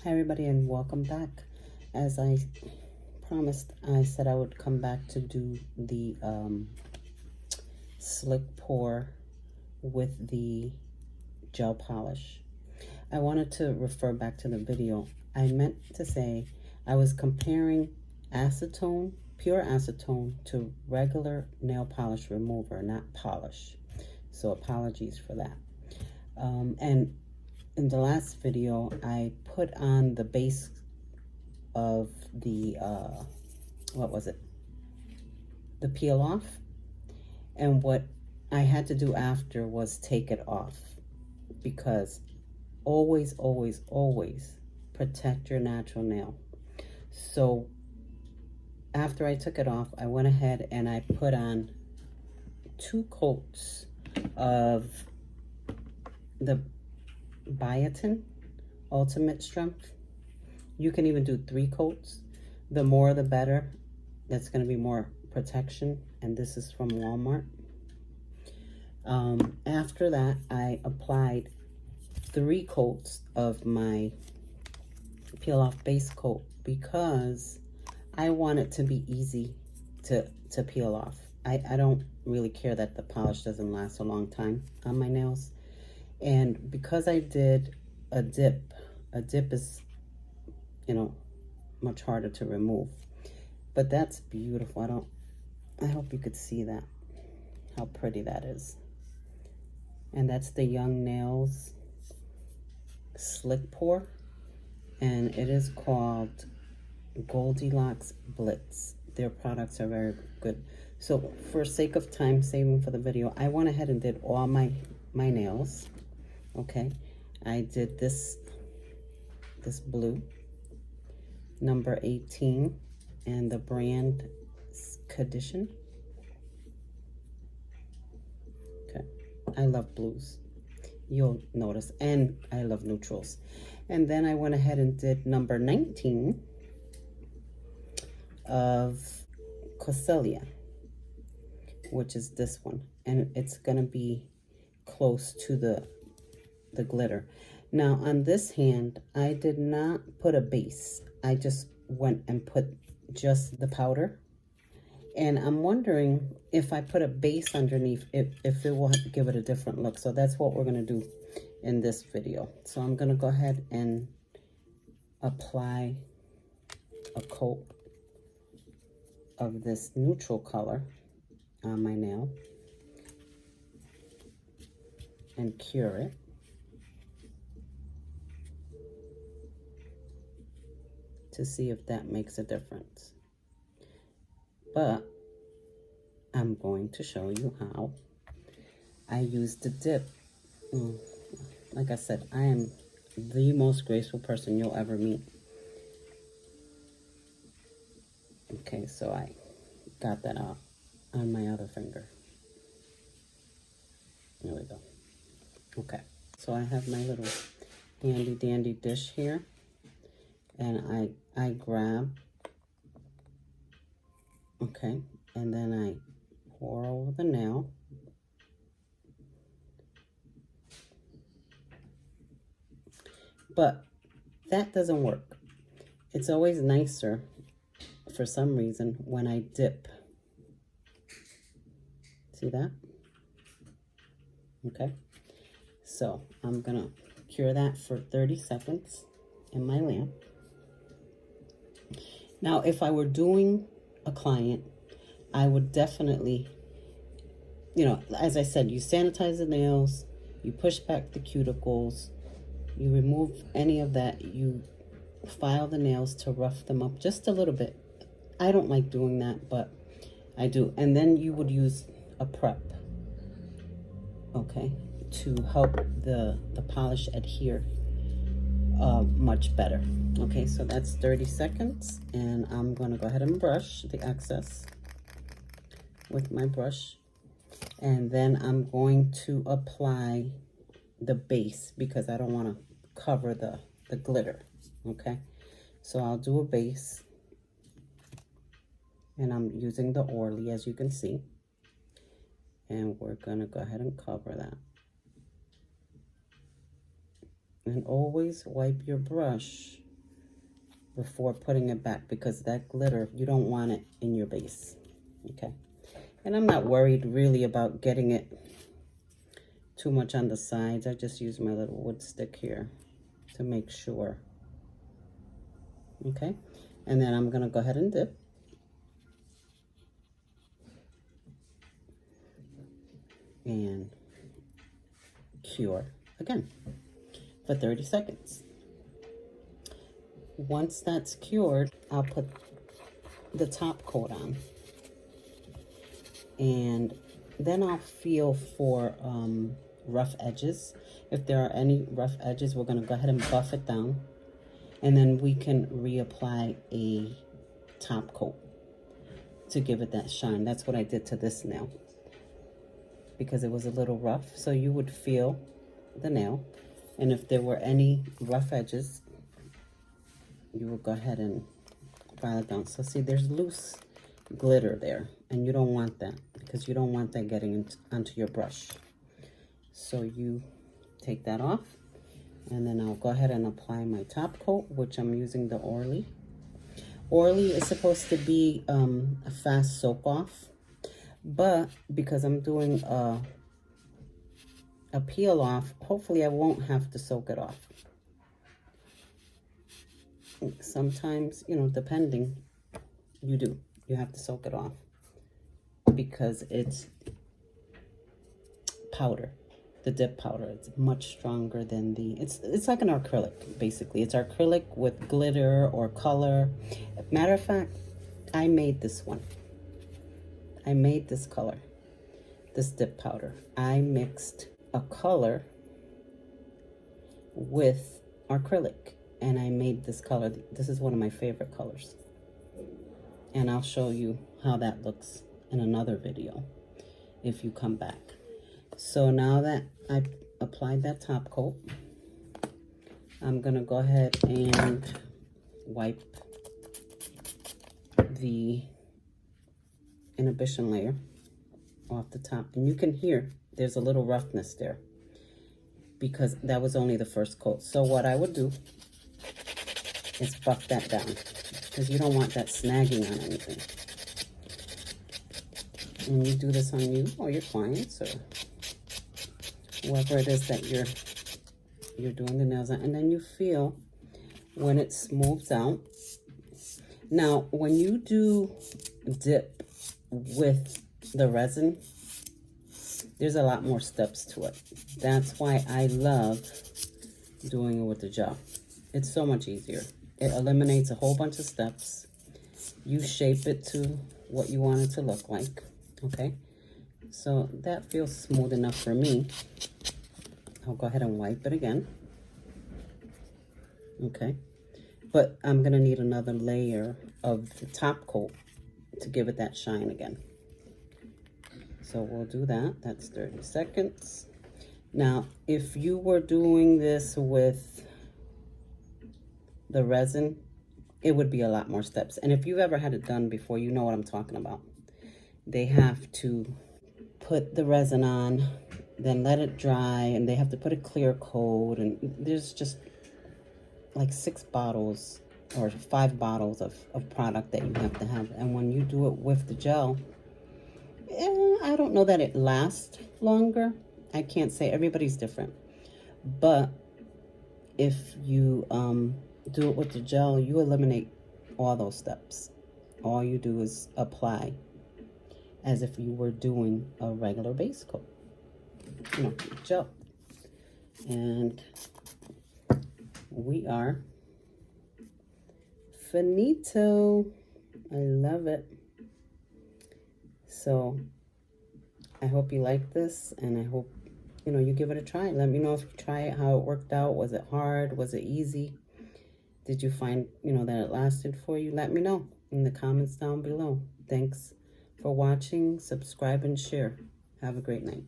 Hi everybody and welcome back. As I promised, I said I would come back to do the slick pour with the gel polish. I wanted to refer back to the video. I meant to say I was comparing acetone, pure acetone, to regular nail polish remover, not polish. So apologies for that. And in the last video, I put on the base of the, what was it? The peel off. And what I had to do after was take it off, because always, always, always protect your natural nail. So after I took it off, I went ahead and I put on 2 coats of the Biotin Ultimate Strength. You can even do 3 coats. The more the better. That's going to be more protection. And this is from Walmart. After that, I applied 3 coats of my peel off base coat because I want it to be easy to peel off. I don't really care that the polish doesn't last a long time on my nails. And because I did a dip is, you know, much harder to remove. But that's beautiful. I hope you could see that, how pretty that is. And that's the Young Nails Slick Pour. And it is called Goldilocks Blitz. Their products are very good. So for sake of time saving for the video, I went ahead and did all my nails. Okay, I did this blue, number 18, and the brand Condition. Okay, I love blues, you'll notice, and I love neutrals. And then I went ahead and did number 19 of Coselia, which is this one, and it's gonna be close to the glitter. Now on this hand, I did not put a base. I just went and put just the powder. And I'm wondering if I put a base underneath, if it will give it a different look. So that's what we're going to do in this video. So I'm going to go ahead and apply a coat of this neutral color on my nail and cure it. To see if that makes a difference. But I'm going to show you how I use the dip. Like I said, I am the most graceful person you'll ever meet. Okay, so I got that out on my other finger. There we go. Okay, so I have my little handy dandy dish here. And I grab, okay, and then I pour over the nail. But that doesn't work. It's always nicer, for some reason, when I dip. See that? Okay. So I'm gonna cure that for 30 seconds in my lamp. Now, if I were doing a client, I would definitely, you know, as I said, you sanitize the nails, you push back the cuticles, you remove any of that, you file the nails to rough them up just a little bit. I don't like doing that, but I do. And then you would use a prep, okay, to help the polish adhere much better. Okay, so that's 30 seconds, and I'm going to go ahead and brush the excess with my brush, and then I'm going to apply the base because I don't want to cover the glitter. Okay, so I'll do a base, and I'm using the Orly, as you can see, and we're going to go ahead and cover that. And always wipe your brush before putting it back, because that glitter, you don't want it in your base. Okay, and I'm not worried really about getting it too much on the sides. I just use my little wood stick here to make sure. Okay, and then I'm gonna go ahead and dip. And cure again for 30 seconds. Once that's cured, I'll put the top coat on. And then I'll feel for rough edges. If there are any rough edges, we're gonna go ahead and buff it down. And then we can reapply a top coat to give it that shine. That's what I did to this nail, because it was a little rough. So you would feel the nail, and if there were any rough edges, you would go ahead and file it down. So see, there's loose glitter there, and you don't want that, because you don't want that getting onto your brush. So you take that off, and then I'll go ahead and apply my top coat, which I'm using the Orly. Orly is supposed to be a fast soak off, but because I'm doing a peel off, hopefully I won't have to soak it off. Sometimes, you know, depending, you have to soak it off, because it's powder. The dip powder, it's much stronger than the, it's like an acrylic, basically. It's acrylic with glitter or color. Matter of fact, I made this one. I made this color, this dip powder. I mixed a color with acrylic, and I made this color. This is one of my favorite colors. And I'll show you how that looks in another video if you come back. So now that I applied that top coat, I'm gonna go ahead and wipe the inhibition layer off the top. And you can hear there's a little roughness there, because that was only the first coat. So what I would do is buff that down, because you don't want that snagging on anything. And you do this on you or your clients or whoever it is that you're doing the nails on. And then you feel when it smooths out. Now, when you do dip with the resin, there's a lot more steps to it. That's why I love doing it with the gel. It's so much easier. It eliminates a whole bunch of steps. You shape it to what you want it to look like, okay? So that feels smooth enough for me. I'll go ahead and wipe it again. Okay, but I'm gonna need another layer of the top coat to give it that shine again. So we'll do that. That's 30 seconds. Now, if you were doing this with the resin, it would be a lot more steps. And if you've ever had it done before, you know what I'm talking about. They have to put the resin on, then let it dry, and they have to put a clear coat, and there's just like 6 bottles or 5 bottles of product that you have to have. And when you do it with the gel, I don't know that it lasts longer. I can't say, everybody's different. But if you do it with the gel, you eliminate all those steps. All you do is apply as if you were doing a regular base coat, you know, gel. And we are finito. I love it. So I hope you like this, and I hope, you know, you give it a try. Let me know if you try it, how it worked out. Was it hard? Was it easy? Did you find, you know, that it lasted for you? Let me know in the comments down below. Thanks for watching. Subscribe and share. Have a great night.